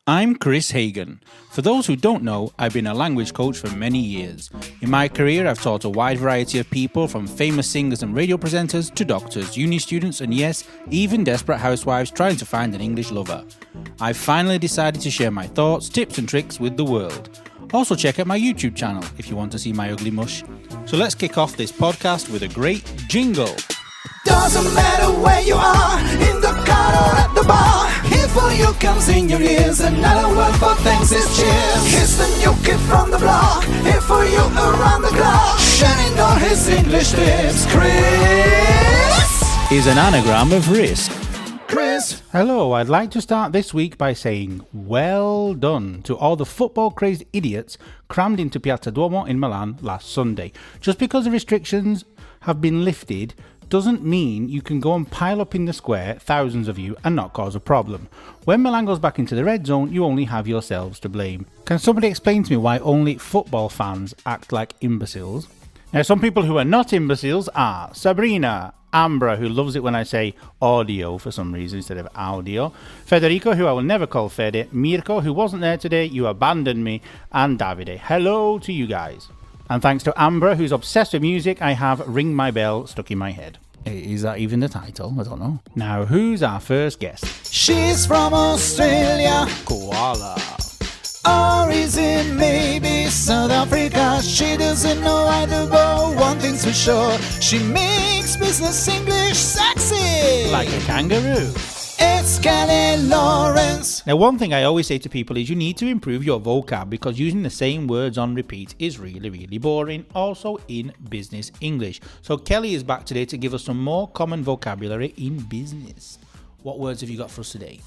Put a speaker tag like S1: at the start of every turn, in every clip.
S1: I'm Kris Hagan. For those who don't know, I've been a language coach for many years. In my career, I've taught a wide variety of people, from famous singers and radio presenters to doctors, uni students, and yes, even desperate housewives trying to find an English lover. I've finally decided to share my thoughts, tips and tricks with the world. Also check out my YouTube channel if you want to see my ugly mush. So let's kick off this podcast with a great jingle.
S2: Doesn't matter where you are, in the car or at the bar. Here for you comes in your ears, another word for thanks is cheers. Here's the new kid from the block, here for you around the clock, shining all his English tips. Kris
S1: is an anagram of risk.
S2: Kris.
S1: Hello, I'd like to start this week by saying well done to all the football-crazed idiots crammed into Piazza Duomo in Milan last Sunday. Just because the restrictions have been lifted doesn't mean you can go and pile up in the square, thousands of you, and not cause a problem. When Milan goes back into the red zone, you only have yourselves to blame. Can somebody explain to me why only football fans act like imbeciles? Now, some people who are not imbeciles are Sabrina, Ambra, who loves it when I say audio for some reason instead of audio, Federico, who I will never call Fede, Mirko, who wasn't there today, you abandoned me, and Davide. Hello to you guys. And thanks to Ambra, who's obsessed with music, I have Ring My Bell stuck in my head. Is that even the title? I don't know. Now, who's our first guest?
S2: She's from Australia,
S1: Koala.
S2: or is it maybe South Africa? She doesn't know either, but one thing's for sure, she makes business English sexy.
S1: Like a kangaroo.
S2: It's Kelly Lawrence.
S1: Now, one thing I always say to people is you need to improve your vocab, because using the same words on repeat is really, really boring, also in business English. So Kelly is back today to give us some more common vocabulary in business. What words have you got for us today?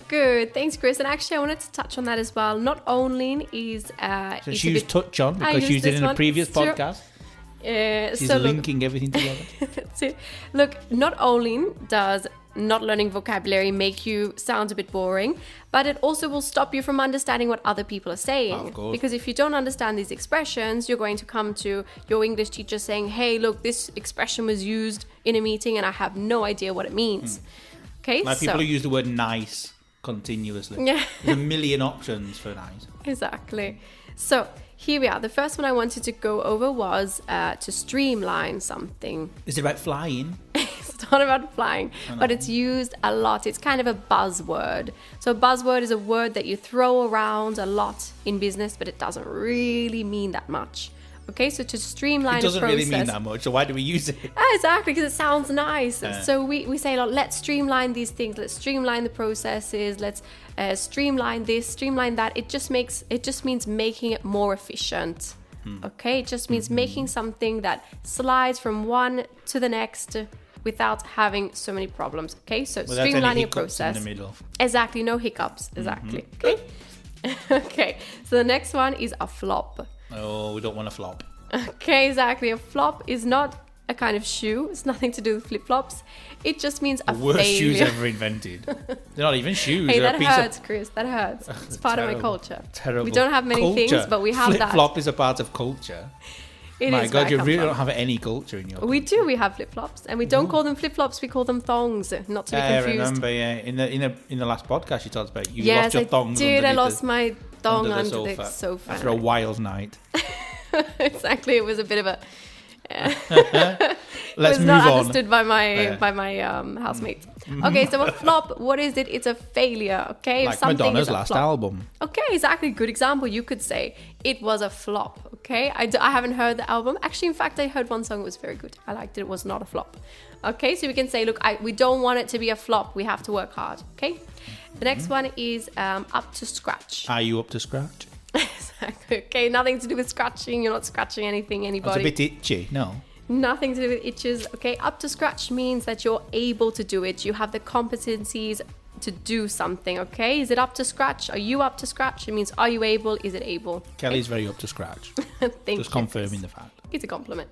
S3: Good, thanks, Kris. And actually, I wanted to touch on that as well. Not only is
S1: so she used touch on because she used it in a previous podcast. She's linking everything together.
S3: That's it. Look, not only does not learning vocabulary make you sound a bit boring, but it also will stop you from understanding what other people are saying.
S1: Of course.
S3: Because if you don't understand these expressions, you're going to come to your English teacher saying, hey, look, this expression was used in a meeting and I have no idea what it means. Okay,
S1: like people who use the word nice continuously.
S3: Yeah.
S1: There's a million options for nice.
S3: Exactly. So here we are. The first one I wanted to go over was to streamline something.
S1: Is it about flying?
S3: It's not about flying, but it's used a lot. It's kind of a buzzword. So a buzzword is a word that you throw around a lot in business, but it doesn't really mean that much. Okay, so to streamline a process.
S1: It doesn't really mean that much, so why do we use it?
S3: Exactly, because it sounds nice. So we say a lot, let's streamline these things, let's streamline the processes, let's streamline this, streamline that. It just means making it more efficient. Okay, it just means making something that slides from one to the next without having so many problems. Okay, so
S1: without
S3: streamlining a process.
S1: In the middle.
S3: Exactly, no hiccups. Exactly. Okay. Okay, so the next one is a flop.
S1: Oh, we don't want a flop.
S3: Okay, exactly. A flop is not a kind of shoe. It's nothing to do with flip-flops. It just means a
S1: worst
S3: failure.
S1: shoes ever invented. They're not even shoes.
S3: Hey,
S1: They're
S3: that
S1: a piece
S3: hurts,
S1: of...
S3: Chris. That hurts. It's part of my culture.
S1: Terrible.
S3: We don't have many things, but we have that.
S1: Flip-flop is a part of culture.
S3: My
S1: God, you really don't have any culture in your culture.
S3: We do. We have flip-flops. And we don't call them flip-flops. We call them thongs. Not to be confused.
S1: I remember, yeah. In the last podcast, you talked about you lost your thongs.
S3: Yes, I did. I lost my thong under the sofa.
S1: After a wild night.
S3: Exactly. It was a bit of a...
S1: Let's
S3: move
S1: not
S3: on. Understood by my housemates. Okay, so a flop, what is it? It's a failure. Okay,
S1: like Madonna's last album.
S3: Okay, exactly. Good example. You could say it was a flop. Okay, I haven't heard the album. Actually, in fact, I heard one song. It was very good. I liked it. It was not a flop. Okay, so we can say, look, we don't want it to be a flop. We have to work hard. Okay. The next one is up to scratch.
S1: Are you up to scratch?
S3: Exactly. Okay, nothing to do with scratching. You're not scratching anything, anybody.
S1: It's a bit itchy. No.
S3: Nothing to do with itches. Okay, up to scratch means that you're able to do it. You have the competencies to do something. Okay, is it up to scratch? Are you up to scratch? It means, are you able? Is it able?
S1: Kelly's very up to scratch. Just confirming the fact.
S3: It's a compliment.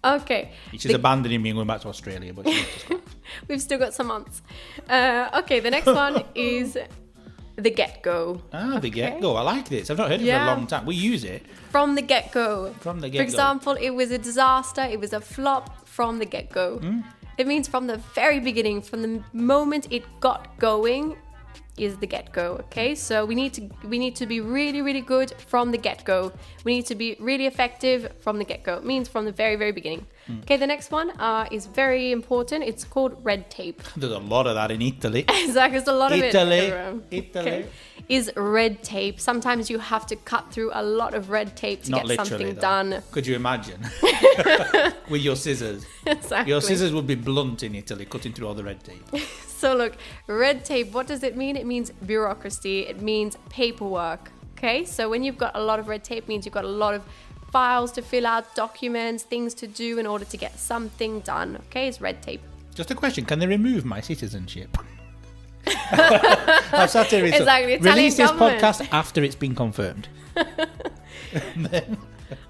S3: Okay.
S1: She's abandoning me and going back to Australia, but she's up to scratch.
S3: We've still got some months. Okay, the next one is the get-go.
S1: The get-go. I like this. I've not heard it for a long time. We use it.
S3: From the get-go.
S1: From the get-go.
S3: For example, it was a disaster. It was a flop from the get-go. It means from the very beginning, from the moment it got going, is the get-go. Okay, so we need to be really, really good from the get-go. We need to be really effective from the get-go. It means from the very, very beginning. Okay, the next one is very important. It's called red tape.
S1: There's a lot of that in Italy.
S3: Exactly, there's a lot of it.
S1: Italy.
S3: Okay. Is red tape. Sometimes you have to cut through a lot of red tape to get something done.
S1: Could you imagine? With your scissors.
S3: Exactly.
S1: Your scissors would be blunt in Italy, cutting through all the red tape.
S3: So look, red tape, what does it mean? It means bureaucracy. It means paperwork. Okay, so when you've got a lot of red tape, it means you've got a lot of files to fill out, documents, things to do in order to get something done. Okay, it's red tape.
S1: Just a question, can they remove my citizenship? Exactly. Release this podcast after it's been confirmed.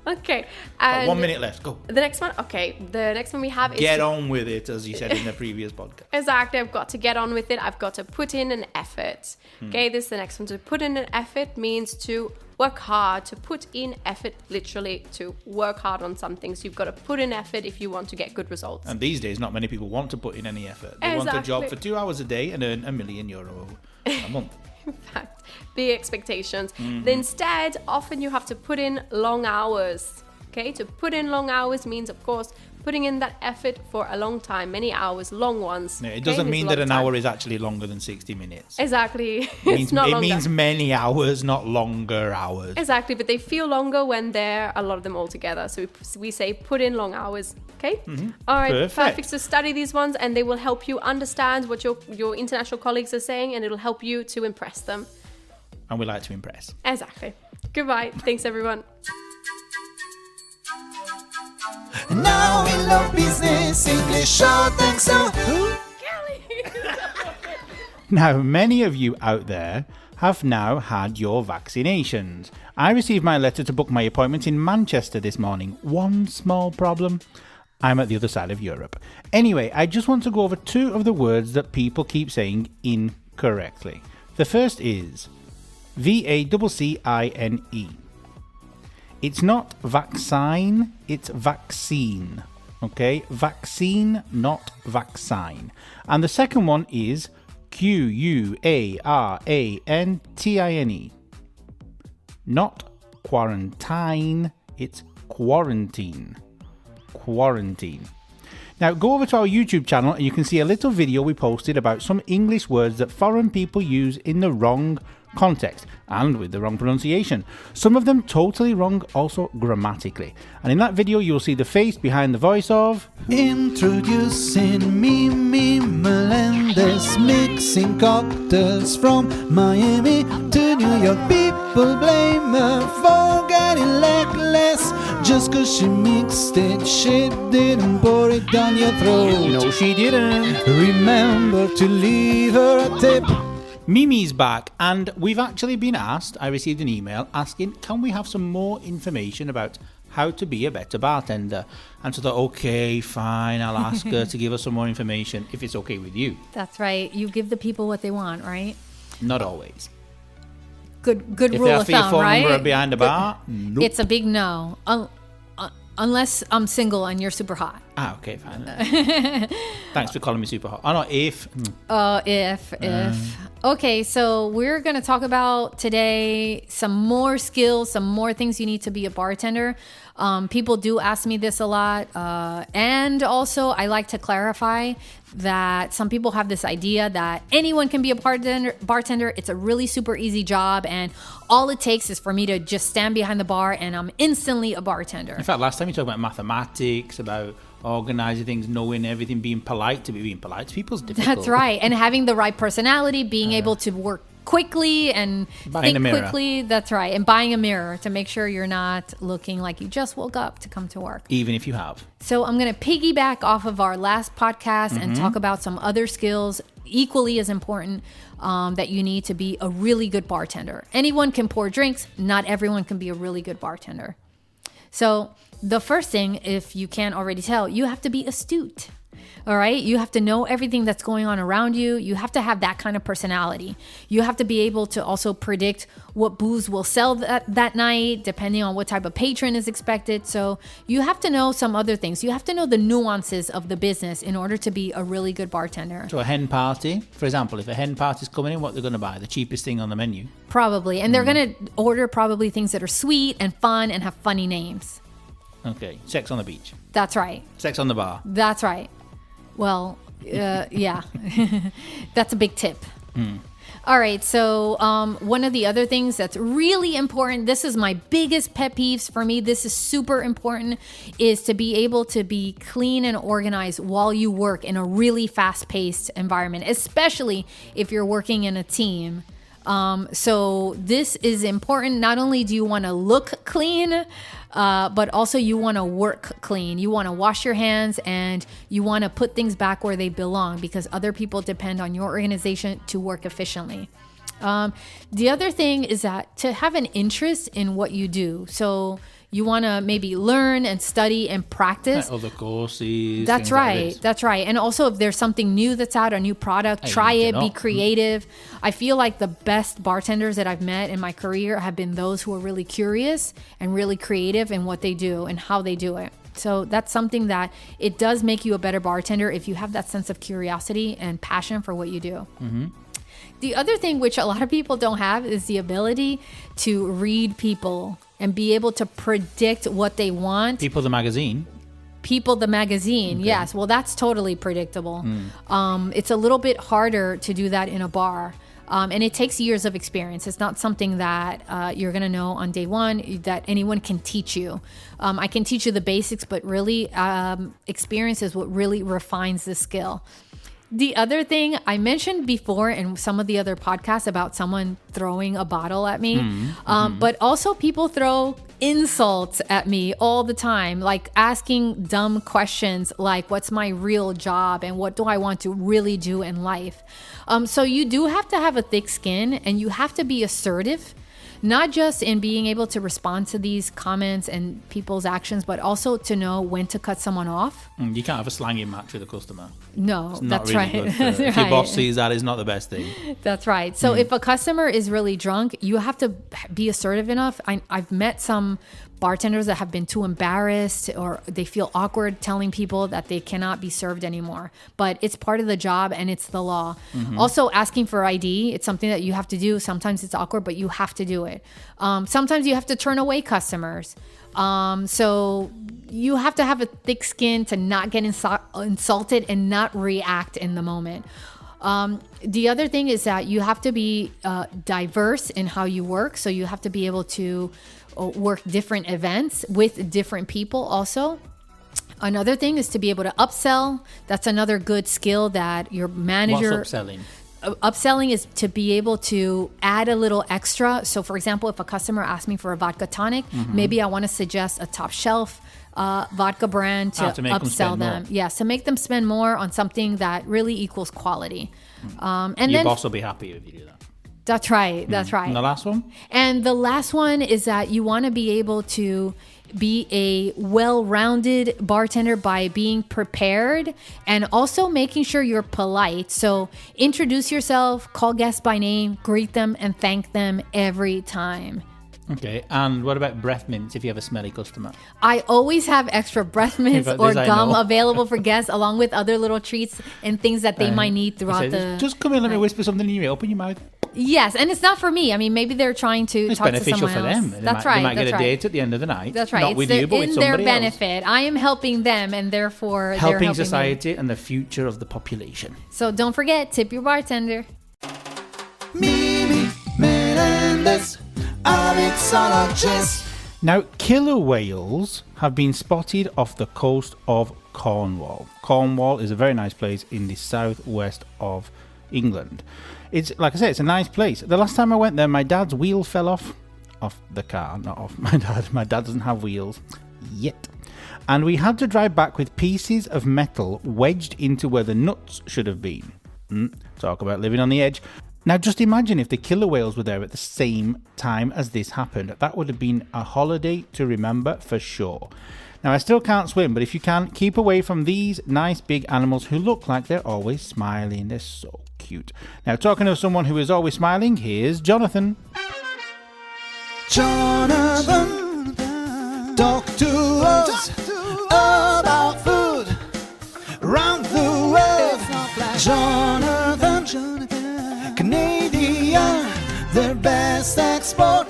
S3: Okay. And
S1: 1 minute left. Go.
S3: The next one. Okay. The next one we have is
S1: get on with it, as you said in the previous podcast.
S3: Exactly. I've got to get on with it. I've got to put in an effort. Okay. This is the next one. To put in an effort means to work hard, to put in effort, literally to work hard on something. So you've got to put in effort if you want to get good results.
S1: And these days, not many people want to put in any effort. They want a job for 2 hours a day and earn €1 million a month.
S3: In fact, big expectations. Instead, often you have to put in long hours. Okay, to put in long hours means, of course, putting in that effort for a long time, many hours, long ones.
S1: Yeah, it doesn't mean that an hour is actually longer than 60 minutes.
S3: Exactly. It
S1: means many hours, not longer hours.
S3: Exactly, but they feel longer when they're a lot of them all together. So we say put in long hours. Okay? All right, perfect. So study these ones and they will help you understand what your international colleagues are saying, and it'll help you to impress them.
S1: And we like to impress.
S3: Exactly. Goodbye. Thanks, everyone.
S2: Now we love business, English short and so.
S1: Now, many of you out there have now had your vaccinations. I received my letter to book my appointment in Manchester this morning. One small problem. I'm at the other side of Europe. Anyway, I just want to go over 2 of the words that people keep saying incorrectly. The first is vaccine. It's not vaccine, it's vaccine. Okay? Vaccine, not vaccine. And the second one is quarantine. Not quarantine, it's quarantine. Quarantine. Now go over to our YouTube channel and you can see a little video we posted about some English words that foreign people use in the wrong context and with the wrong pronunciation. Some of them totally wrong also grammatically. And in that video you'll see the face behind the voice of
S2: Introducing Mimi Melendez, mixing cocktails from Miami to New York. People blame her for getting legless just cause she mixed it. She didn't pour it down your throat.
S1: No, she didn't.
S2: Remember to leave her a tip.
S1: Mimi's back, and we've actually been asked, I received an email asking, can we have some more information about how to be a better bartender? And so I thought, okay, fine, I'll ask her to give us some more information, if it's okay with you.
S4: That's right. You give the people what they want, right?
S1: Not always.
S4: Good rule of thumb, right?
S1: If they're behind the bar, nope.
S4: It's a big no. Unless I'm single and you're super hot.
S1: Ah, okay, fine. Thanks for calling me super hot. Oh, no, if.
S4: If. Okay, so we're going to talk about today some more skills, some more things you need to be a bartender. People do ask me this a lot. And also, I like to clarify that some people have this idea that anyone can be a bartender. It's a really super easy job. And all it takes is for me to just stand behind the bar and I'm instantly a bartender.
S1: In fact, last time you talked about mathematics, about organizing things, knowing everything, being polite to people's difficult.
S4: That's right. And having the right personality, being able to work quickly and think quickly. That's right. And buying a mirror to make sure you're not looking like you just woke up to come to work.
S1: Even if you have.
S4: So I'm going to piggyback off of our last podcast and talk about some other skills equally as important that you need to be a really good bartender. Anyone can pour drinks. Not everyone can be a really good bartender. So the first thing, if you can't already tell, you have to be astute. All right. You have to know everything that's going on around you. You have to have that kind of personality. You have to be able to also predict what booze will sell that night, depending on what type of patron is expected. So you have to know some other things. You have to know the nuances of the business in order to be a really good bartender.
S1: So a hen party, for example, if a hen party's coming in, what they're going to buy? The cheapest thing on the menu?
S4: Probably. And they're going to order probably things that are sweet and fun and have funny names.
S1: Okay. Sex on the beach.
S4: That's right.
S1: Sex on the bar.
S4: That's right. Well, yeah, that's a big tip. All right. So one of the other things that's really important, this is my biggest pet peeves for me. This is super important, is to be able to be clean and organized while you work in a really fast-paced environment, especially if you're working in a team. So this is important. Not only do you want to look clean, but also you want to work clean. You want to wash your hands and you want to put things back where they belong because other people depend on your organization to work efficiently. The other thing is that to have an interest in what you do. So you want to maybe learn and study and practice.
S1: Other courses.
S4: That's right. That's right. And also if there's something new that's out, a new product, try it, be creative. I feel like the best bartenders that I've met in my career have been those who are really curious and really creative in what they do and how they do it. So that's something that it does make you a better bartender if you have that sense of curiosity and passion for what you do. The other thing which a lot of people don't have is the ability to read people and be able to predict what they want.
S1: People the magazine.
S4: People the magazine, yes. Well, that's totally predictable. It's a little bit harder to do that in a bar. And it takes years of experience. It's not something that you're going to know on day one that anyone can teach you. I can teach you the basics, but really experience is what really refines the skill. The other thing I mentioned before in some of the other podcasts about someone throwing a bottle at me, but also people throw insults at me all the time, like asking dumb questions like, what's my real job and what do I want to really do in life? So you do have to have a thick skin and you have to be assertive. Not just in being able to respond to these comments and people's actions, but also to know when to cut someone off.
S1: You can't have a slanging match with a customer.
S4: No, that's
S1: really
S4: right.
S1: Good if your boss sees that, it's not the best thing.
S4: That's right. So if a customer is really drunk, you have to be assertive enough. I've met some bartenders that have been too embarrassed or they feel awkward telling people that they cannot be served anymore. But it's part of the job and it's the law. Also, asking for ID, it's something that you have to do. Sometimes it's awkward, but you have to do it. Sometimes you have to turn away customers. So you have to have a thick skin to not get insulted and not react in the moment. The other thing is that you have to be diverse in how you work. So you have to be able to work different events with different people also. Another thing is to be able to upsell. That's another good skill that your manager...
S1: What's upselling?
S4: Upselling is to be able to add a little extra. So for example, if a customer asks me for a vodka tonic, maybe I want to suggest a top shelf vodka brand to upsell them. Yes, to make them spend more on something that really equals quality. And
S1: your boss will be happy if you do that.
S4: That's right. That's right.
S1: And the last one?
S4: And the last one is that you want to be able to be a well-rounded bartender by being prepared and also making sure you're polite. So introduce yourself, call guests by name, greet them, and thank them every time.
S1: Okay, and what about breath mints if you have a smelly customer?
S4: I always have extra breath mints or gum available for guests, along with other little treats and things that they might need throughout the...
S1: Just come in, let me whisper something in your ear, open your mouth.
S4: Yes, and it's not for me. I mean, maybe they're trying to talk to someone else. It's beneficial for them.
S1: That's right. They might get a date at the end of the night.
S4: That's right.
S1: Not with you, but with somebody else.
S4: In their benefit. I am helping them, and therefore they're helping
S1: society
S4: me.
S1: And the future of the population.
S4: So don't forget, tip your bartender.
S2: Mimi Menendez, a mixologist.
S1: Now, killer whales have been spotted off the coast of Cornwall. Cornwall is a very nice place in the southwest of England. It's, like I said, it's a nice place. The last time I went there, my dad's wheel fell off the car, not off my dad. My dad doesn't have wheels yet. And we had to drive back with pieces of metal wedged into where the nuts should have been. Talk about living on the edge. Now, just imagine if the killer whales were there at the same time as this happened. That would have been a holiday to remember for sure. Now, I still can't swim, but if you can, keep away from these nice big animals who look like they're always smiling. They're so cute. Now, talking of someone who is always smiling, here's Jonathan.
S2: Jonathan, talk to us about food around the world. Jonathan, Canadian, the best export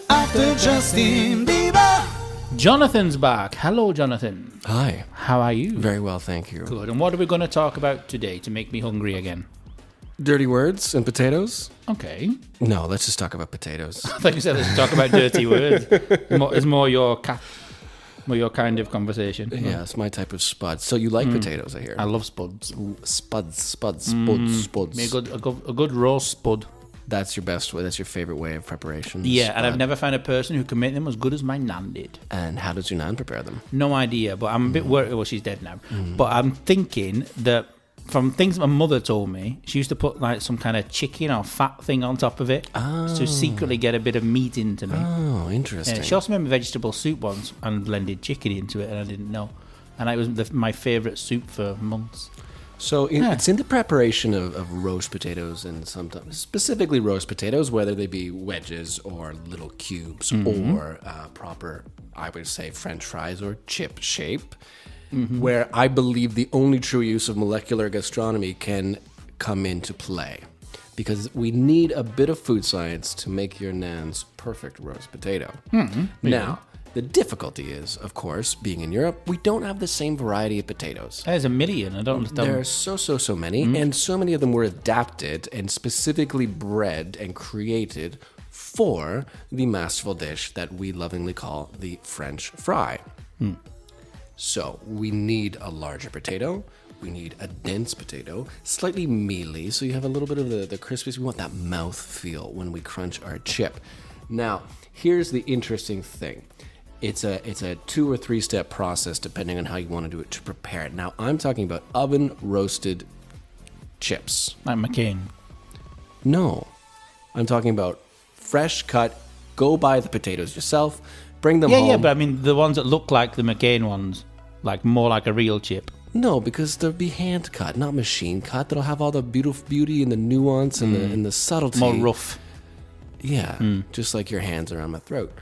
S2: after Justin Bieber.
S1: Jonathan's back. Hello, Jonathan.
S5: Hi.
S1: How are you?
S5: Very well, thank you.
S1: Good. And what are we going to talk about today to make me hungry again?
S5: Dirty words and potatoes?
S1: Okay.
S5: No, let's just talk about potatoes.
S1: I thought you said let's talk about dirty words. It's more your kind of conversation.
S5: Yeah, it's my type of spud. So you like potatoes, I hear.
S1: I love spuds.
S5: Spuds.
S1: Make a good roast spud.
S5: That's your best way. That's your favorite way of preparation.
S1: Yeah, and I've
S5: spud.
S1: never found a person who can make them as good as my nan did.
S5: And how does your nan prepare them?
S1: No idea, but I'm a bit worried. Well, she's dead now. But I'm thinking that from things my mother told me, she used to put like some kind of chicken or fat thing on top of it to secretly get a bit of meat into me.
S5: Oh, interesting.
S1: Yeah, she also made me vegetable soup once and blended chicken into it, and I didn't know. And it was my favourite soup for months.
S5: So it's in the preparation of roast potatoes, and sometimes specifically roast potatoes, whether they be wedges or little cubes or proper, I would say, French fries or chip shape, where I believe the only true use of molecular gastronomy can come into play. Because we need a bit of food science to make your nan's perfect roast potato. Now, the difficulty is, of course, being in Europe, we don't have the same variety of potatoes.
S1: There's a million. I don't understand.
S5: There are so many, and so many of them were adapted and specifically bred and created for the masterful dish that we lovingly call the French fry. So we need a larger potato. We need a dense potato, slightly mealy, so you have a little bit of the crispiness. We want that mouth feel when we crunch our chip. Now, here's the interesting thing. It's a 2 or 3 step process depending on how you want to do it to prepare it. Now, I'm talking about oven roasted chips.
S1: Like McCain.
S5: No, I'm talking about fresh cut. Go buy the potatoes yourself. Bring them home.
S1: Yeah, but I mean the ones that look like the McCain ones, like more like a real chip.
S5: No, because they'll be hand cut, not machine cut. That'll have all the beauty and the nuance and the subtlety.
S1: More rough.
S5: Yeah, just like your hands around my throat.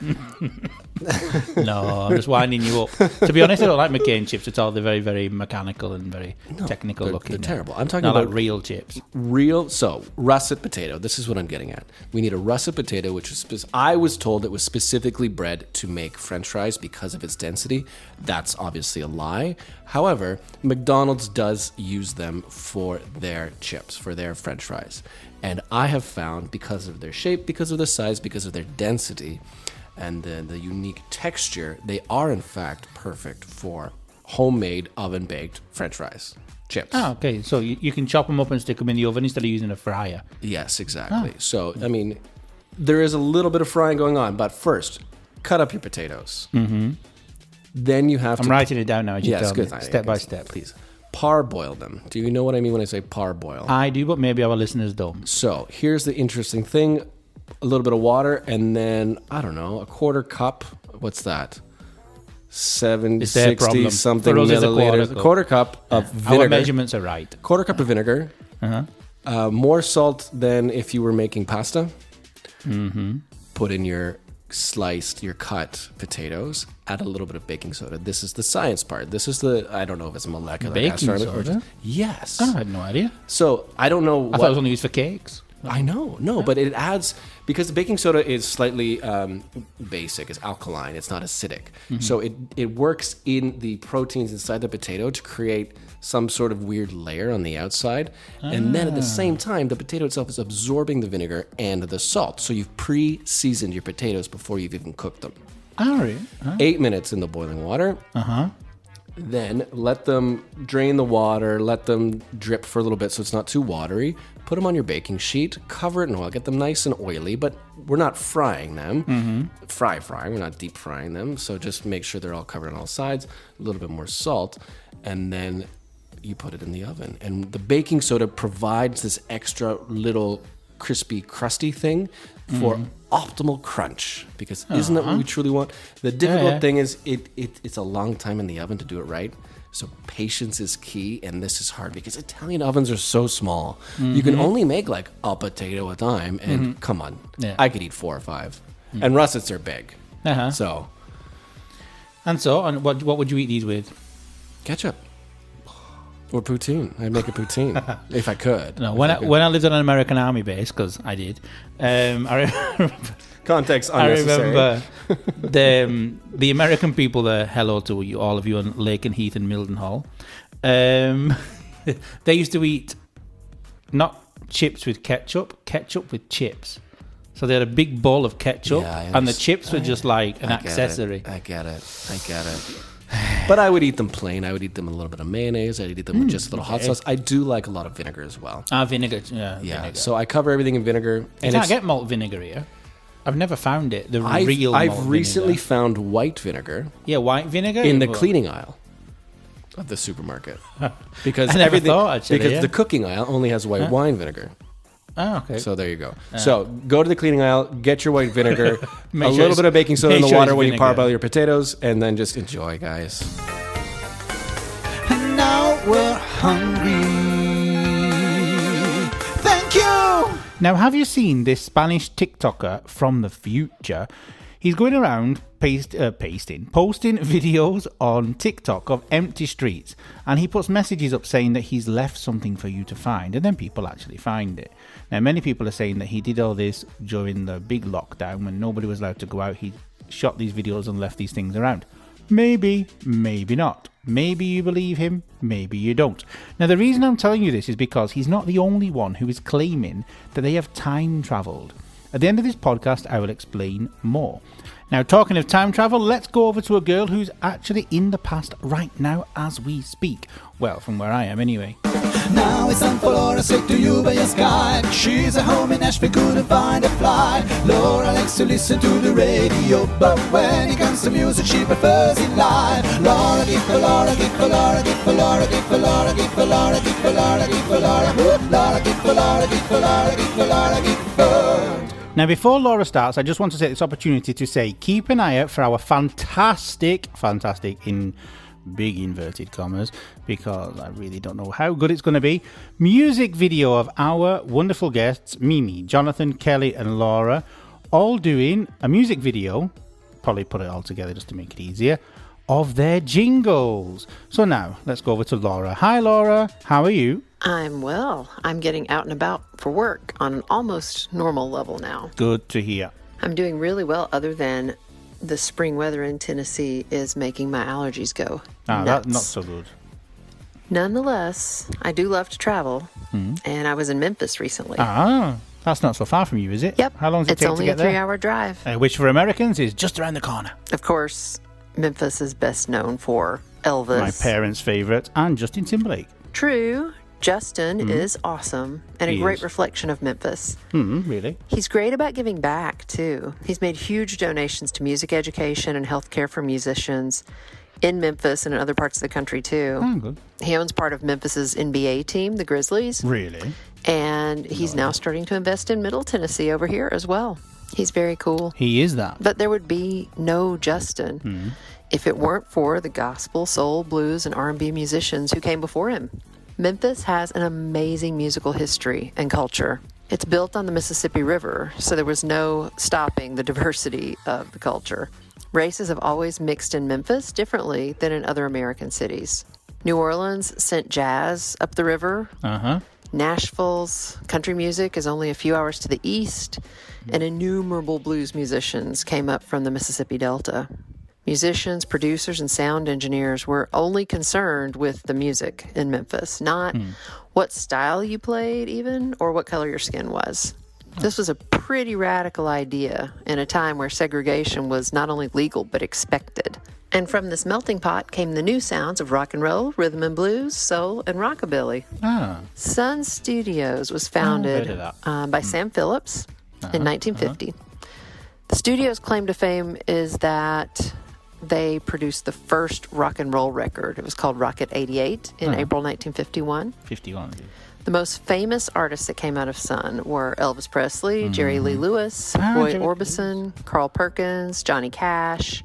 S1: No, I'm just winding you up. To be honest, I don't like McCain chips at all. They're very, very mechanical and very technical looking.
S5: They're terrible. I'm talking
S1: not
S5: about
S1: like real chips.
S5: Russet potato. This is what I'm getting at. We need a russet potato, which is I was told it was specifically bred to make French fries because of its density. That's obviously a lie. However, McDonald's does use them for their chips, for their French fries. And I have found, because of their shape, because of their size, because of their density, and the unique texture, they are in fact perfect for homemade oven-baked French fries, chips.
S1: Oh, okay. So you can chop them up and stick them in the oven instead of using a fryer.
S5: Yes, exactly. So, I mean, there is a little bit of frying going on, but first, cut up your potatoes. Then you have to...
S1: I'm writing it down now as you tell me,
S5: good.
S1: step by step.
S5: Please. Parboil them. Do you know what I mean when I say parboil?
S1: I do, but maybe our listeners don't.
S5: So here's the interesting thing. A little bit of water and then, I don't know, a quarter cup. What's that? 60 something
S1: For us, it's
S5: milliliters. A quarter cup of vinegar.
S1: Our measurements are right.
S5: Quarter cup of vinegar. More salt than if you were making pasta. Put in your cut potatoes, add a little bit of baking soda. This is the science part. This is I don't know if it's molecular
S1: Baking soda?
S5: Yes.
S1: I had no idea.
S5: So I don't know
S1: I thought it was only used for cakes.
S5: I know, but it adds, because the baking soda is slightly basic, it's alkaline, it's not acidic. So it works in the proteins inside the potato to create some sort of weird layer on the outside. And then at the same time, the potato itself is absorbing the vinegar and the salt. So you've pre-seasoned your potatoes before you've even cooked them.
S1: All right.
S5: 8 minutes in the boiling water. Then let them drain the water, let them drip for a little bit so it's not too watery. Put them on your baking sheet, cover it in oil, get them nice and oily, but we're not frying them. Frying, we're not deep frying them. So just make sure they're all covered on all sides, a little bit more salt, and then you put it in the oven. And the baking soda provides this extra little crispy, crusty thing for optimal crunch. Because isn't that what we truly want? The difficult thing is it's a long time in the oven to do it right. So patience is key, and this is hard because Italian ovens are so small. You can only make like a potato at a time, and come on, I could eat 4 or 5. And russets are big. So.
S1: And what would you eat these with?
S5: Ketchup. Or poutine. I'd make a poutine if I could.
S1: No, when I lived on an American Army base, because I did,
S5: Context unnecessary.
S1: I remember the American people there, hello to you, all of you on Lake and Heath and Mildenhall, they used to eat not chips with ketchup with chips. So they had a big bowl of ketchup, and the chips were just like an accessory.
S5: I get it. But I would eat them plain. I would eat them with a little bit of mayonnaise. I'd eat them with just a little hot sauce. I do like a lot of vinegar as well.
S1: Vinegar,
S5: yeah.
S1: Vinegar.
S5: So I cover everything in vinegar.
S1: You can't get malt vinegar here. I've never found it. I've
S5: recently found white vinegar.
S1: Yeah, white vinegar
S5: in the cleaning aisle of the supermarket because
S1: the
S5: cooking aisle only has white wine vinegar.
S1: Oh, okay.
S5: So there you go. So go to the cleaning aisle, get your white vinegar, a little bit of baking soda in the water when you parboil your potatoes, and then just enjoy, guys.
S2: And now we're hungry. Thank you.
S1: Now, have you seen this Spanish TikToker from the future? He's going around posting videos on TikTok of empty streets, and he puts messages up saying that he's left something for you to find, and then people actually find it. Now, many people are saying that he did all this during the big lockdown when nobody was allowed to go out. He shot these videos and left these things around. Maybe, maybe not. Maybe you believe him, maybe you don't. Now, the reason I'm telling you this is because he's not the only one who is claiming that they have time travelled. At the end of this podcast, I will explain more. Now, talking of time travel, let's go over to a girl who's actually in the past right now as we speak. Well, from where I am anyway.
S2: Now it's time for Laura, sick to you by your sky. She's at home in Nashville, couldn't find a flight. Laura likes to listen to the radio, but when it comes to music, she prefers it live. Laura, give for Laura, give for Laura, give for Laura, give for Laura, give for Laura, give for Laura, give for Laura. Laura, give for Laura, give for Laura, give for Laura, give for.
S1: Now, before Laura starts, I just want to take this opportunity to say, keep an eye out for our fantastic, in big inverted commas, because I really don't know how good it's going to be, music video of our wonderful guests, Mimi, Jonathan, Kelly, and Laura, all doing a music video, probably put it all together just to make it easier, of their jingles. So now, let's go over to Laura. Hi, Laura. How are you?
S6: I'm well. I'm getting out and about for work on an almost normal level now.
S1: Good to hear.
S6: I'm doing really well, other than the spring weather in Tennessee is making my allergies go nuts.
S1: That's not so good.
S6: Nonetheless, I do love to travel, and I was in Memphis recently.
S1: That's not so far from you, is it?
S6: Yep.
S1: How long does it take to get there?
S6: It's only a 3-hour drive.
S1: Which for Americans is just around the corner.
S6: Of course, Memphis is best known for Elvis.
S1: My parents' favourite, and Justin Timberlake.
S6: True. Justin is awesome and a great reflection of Memphis.
S1: Really?
S6: He's great about giving back, too. He's made huge donations to music education and healthcare for musicians in Memphis and in other parts of the country, too.
S1: Oh, good.
S6: He owns part of Memphis's NBA team, the Grizzlies.
S1: Really?
S6: And he's now starting to invest in Middle Tennessee over here as well. He's very cool.
S1: He is that.
S6: But there would be no Justin if it weren't for the gospel, soul, blues, and R&B musicians who came before him. Memphis has an amazing musical history and culture. It's built on the Mississippi River, so there was no stopping the diversity of the culture. Races have always mixed in Memphis differently than in other American cities. New Orleans sent jazz up the river. Nashville's country music is only a few hours to the east, and innumerable blues musicians came up from the Mississippi Delta. Musicians, producers, and sound engineers were only concerned with the music in Memphis, not what style you played even, or what color your skin was. This was a pretty radical idea in a time where segregation was not only legal, but expected. And from this melting pot came the new sounds of rock and roll, rhythm and blues, soul, and rockabilly. Sun Studios was founded by Sam Phillips in 1950. The studio's claim to fame is that they produced the first rock and roll record. It was called Rocket 88 in April 1951. The most famous artists that came out of Sun were Elvis Presley, Jerry Lee Lewis, Roy
S1: Jerry
S6: Orbison, Carl Perkins, Johnny Cash.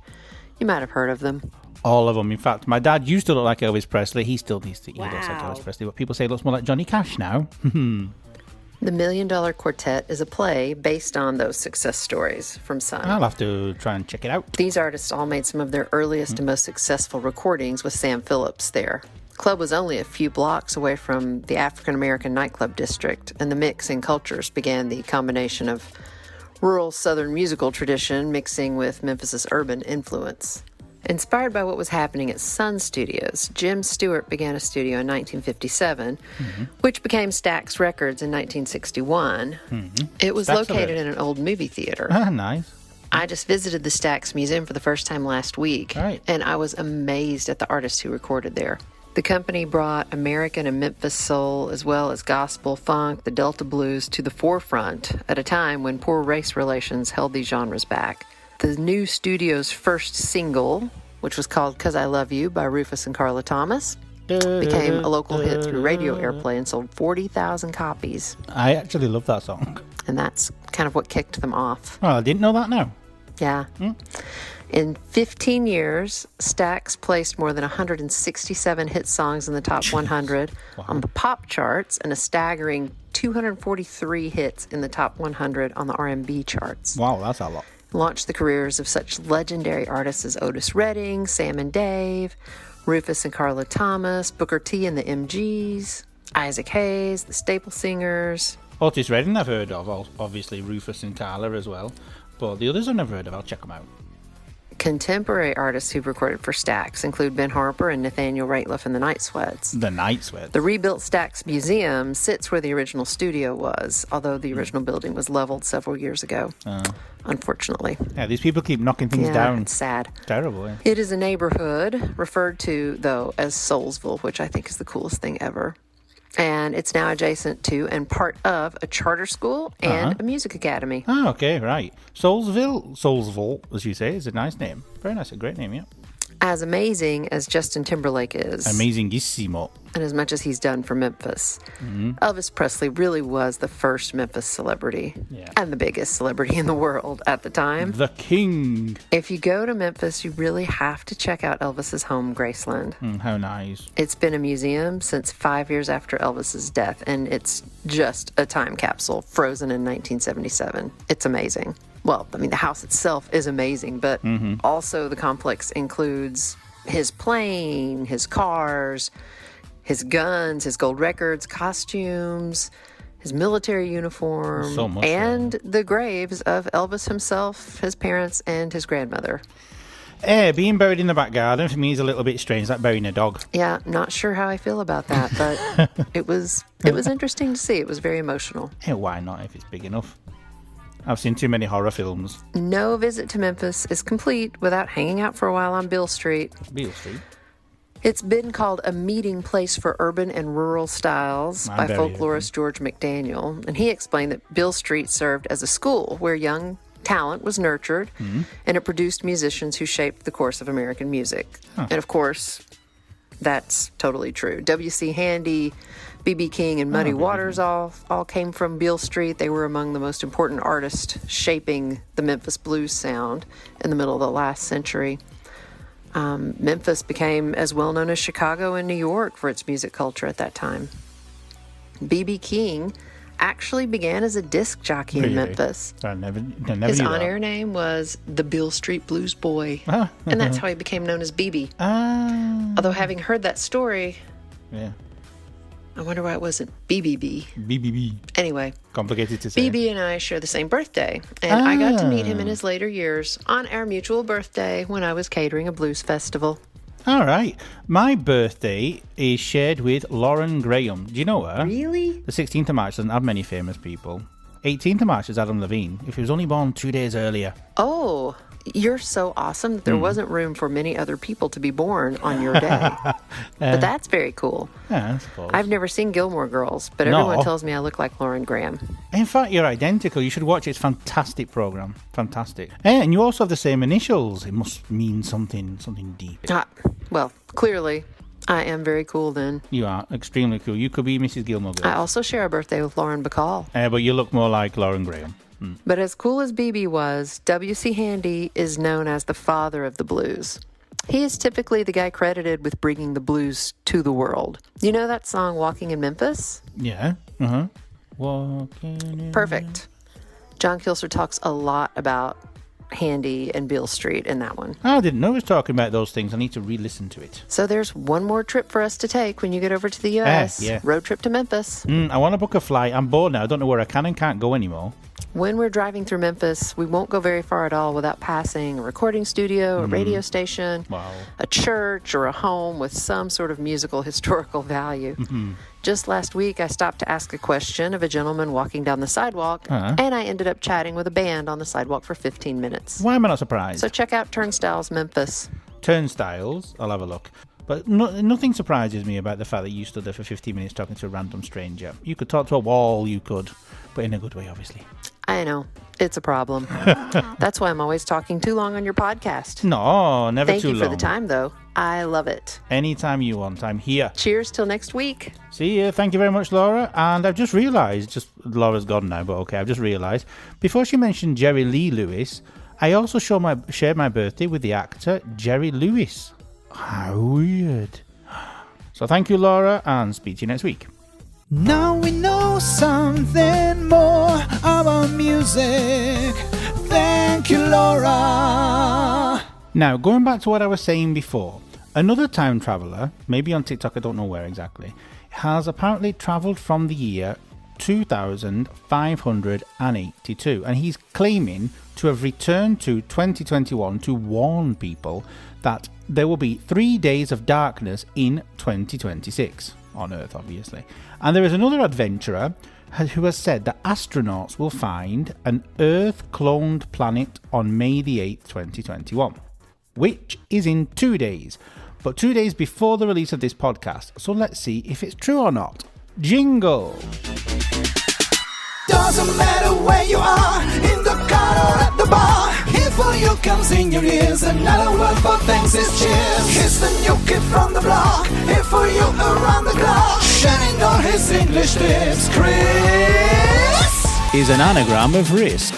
S6: You might have heard of them.
S1: All of them. In fact, my dad used to look like Elvis Presley. He still needs to. He looks like
S3: Wow.
S1: Elvis Presley, but people say he looks more like Johnny Cash now.
S6: The $1 Million Quartet is a play based on those success stories from Sun.
S1: I'll have to try and check it out.
S6: These artists all made some of their earliest and most successful recordings with Sam Phillips there. The club was only a few blocks away from the African American nightclub district, and the mix in cultures began the combination of rural Southern musical tradition mixing with Memphis's urban influence. Inspired by what was happening at Sun Studios, Jim Stewart began a studio in 1957, which became Stax Records in 1961. It was
S1: Stax
S6: located
S1: Records.
S6: in an old movie theater.
S1: Ah, nice.
S6: I just visited the Stax Museum for the first time last week,
S1: Right.
S6: and I was amazed at the artists who recorded there. The company brought American and Memphis soul, as well as gospel, funk, the Delta blues, to the forefront at a time when poor race relations held these genres back. The new studio's first single, which was called 'Cause I Love You by Rufus and Carla Thomas, became a local hit through radio airplay and sold 40,000 copies.
S1: I actually love that song.
S6: And that's kind of what kicked them off.
S1: Oh, I didn't know that now.
S6: Yeah. In 15 years, Stax placed more than 167 hit songs in the top 100 on the pop charts and a staggering 243 hits in the top 100 on the R&B charts.
S1: Wow, that's a lot.
S6: Launched the careers of such legendary artists as Otis Redding, Sam and Dave, Rufus and Carla Thomas, Booker T and the MGs, Isaac Hayes, the Staple Singers.
S1: Otis Redding I've heard of, obviously Rufus and Carla as well. But the others I've never heard of. I'll check them out.
S6: Contemporary artists who've recorded for Stax include Ben Harper and Nathaniel Rateliff and the Night Sweats.
S1: The Night Sweat.
S6: The rebuilt Stax Museum sits where the original studio was, although the original building was leveled several years ago, unfortunately.
S1: Yeah, these people keep knocking things
S6: Yeah,
S1: down.
S6: it's sad.
S1: Terrible, yeah.
S6: It is a neighborhood referred to, though, as Soulsville, which I think is the coolest thing ever. And it's now adjacent to and part of a charter school and a music academy.
S1: Oh, okay, right. Soulsville, as you say, is a nice name. Very nice, a great name, yeah.
S6: As amazing as Justin Timberlake is,
S1: Amazingissimo.
S6: and as much as he's done for Memphis, Elvis Presley really was the first Memphis celebrity and the biggest celebrity in the world at the time.
S1: The King.
S6: If you go to Memphis, you really have to check out Elvis's home, Graceland.
S1: How nice.
S6: It's been a museum since 5 years after Elvis's death, and it's just a time capsule frozen in 1977. It's amazing. Well, I mean, the house itself is amazing, but also the complex includes his plane, his cars, his guns, his gold records, costumes, his military uniform,
S1: So much,
S6: and the graves of Elvis himself, his parents, and his grandmother.
S1: Being buried in the back garden for me is a little bit strange, like burying a dog.
S6: Yeah, not sure how I feel about that, but it was interesting to see. It was very emotional.
S1: Why not if it's big enough? I've seen too many horror films.
S6: No visit to Memphis is complete without hanging out for a while on Beale Street.
S1: Beale Street.
S6: It's been called a meeting place for urban and rural styles by
S1: very
S6: folklorist George McDaniel, and he explained that Beale Street served as a school where young talent was nurtured, and it produced musicians who shaped the course of American music. And of course, that's totally true. W.C. Handy, B.B. King, and Muddy Waters all came from Beale Street. They were among the most important artists shaping the Memphis blues sound in the middle of the last century. Memphis became as well known as Chicago and New York for its music culture at that time. B.B. King actually began as a disc jockey in Memphis.
S1: I never
S6: His
S1: knew
S6: on-air
S1: that.
S6: name was the Beale Street Blues Boy, and that's how he became known as BB. Although having heard that story,
S1: Yeah.
S6: I wonder why it wasn't BBB.
S1: BBB.
S6: Anyway,
S1: Complicated to say.
S6: BB and I share the same birthday, and I got to meet him in his later years on our mutual birthday when I was catering a blues festival.
S1: All right. My birthday is shared with Lauren Graham. Do you know her?
S6: Really?
S1: The 16th of March doesn't have many famous people. 18th of March is Adam Levine, if he was only born 2 days earlier.
S6: Oh, you're so awesome that there wasn't room for many other people to be born on your day. But that's very cool.
S1: Yeah, I suppose.
S6: I've never seen Gilmore Girls, but
S1: No.
S6: everyone tells me I look like Lauren Graham.
S1: In fact, you're identical. You should watch it. It's a fantastic program. Fantastic. And you also have the same initials. It must mean something deep.
S6: Well, clearly, I am very cool then.
S1: You are extremely cool. You could be Mrs. Gilmore Girls.
S6: I also share a birthday with Lauren Bacall.
S1: But you look more like Lauren Graham.
S6: But as cool as BB was, W.C. Handy is known as the father of the blues. He is typically the guy credited with bringing the blues to the world. You know that song, Walking in Memphis?
S1: Yeah. Uh-huh. Walking in
S6: Perfect. John Kilser talks a lot about Handy and Beale Street in that one.
S1: I didn't know he was talking about those things. I need to re-listen to it.
S6: So there's one more trip for us to take when you get over to the U.S.
S1: Yeah.
S6: Road trip to Memphis.
S1: I want to book a flight. I'm bored now. I don't know where I can and can't go anymore.
S6: When we're driving through Memphis, we won't go very far at all without passing a recording studio, a radio station, a church, or a home with some sort of musical historical value. Just last week, I stopped to ask a question of a gentleman walking down the sidewalk, and I ended up chatting with a band on the sidewalk for 15 minutes.
S1: Why am I not surprised?
S6: So check out Turnstiles Memphis.
S1: Turnstiles, I'll have a look. But nothing surprises me about the fact that you stood there for 15 minutes talking to a random stranger. You could talk to a wall, you could, but in a good way, obviously.
S6: I know. It's a problem. That's why I'm always talking too long on your podcast.
S1: No, never
S6: Thank
S1: too long.
S6: you for the time, though. I love it.
S1: Anytime you want, I'm here.
S6: Cheers till next week.
S1: See you. Thank you very much, Laura. And I've just realised, Laura's gone now, but okay, I've just realised, before she mentioned Jerry Lee Lewis, I also shared my birthday with the actor Jerry Lewis. How weird. So thank you, Laura, and speak to you next week.
S2: Now we know something more about music. Thank you, Laura.
S1: Now, going back to what I was saying before, another time traveller, maybe on TikTok, I don't know where exactly, has apparently travelled from the year 2582, and he's claiming to have returned to 2021 to warn people that there will be 3 days of darkness in 2026 on Earth, obviously. And there is another adventurer who has said that astronauts will find an Earth-cloned planet on May the 8th, 2021, which is in 2 days, but 2 days before the release of this podcast. So let's see if it's true or not. Jingle!
S2: Doesn't matter where you are, in the car or at the bar. Here for you comes in your ears, another word for thanks is cheers. Here's the new kid from the block, here for you around the clock, shining all his English tips. Kris
S1: is an anagram of risk.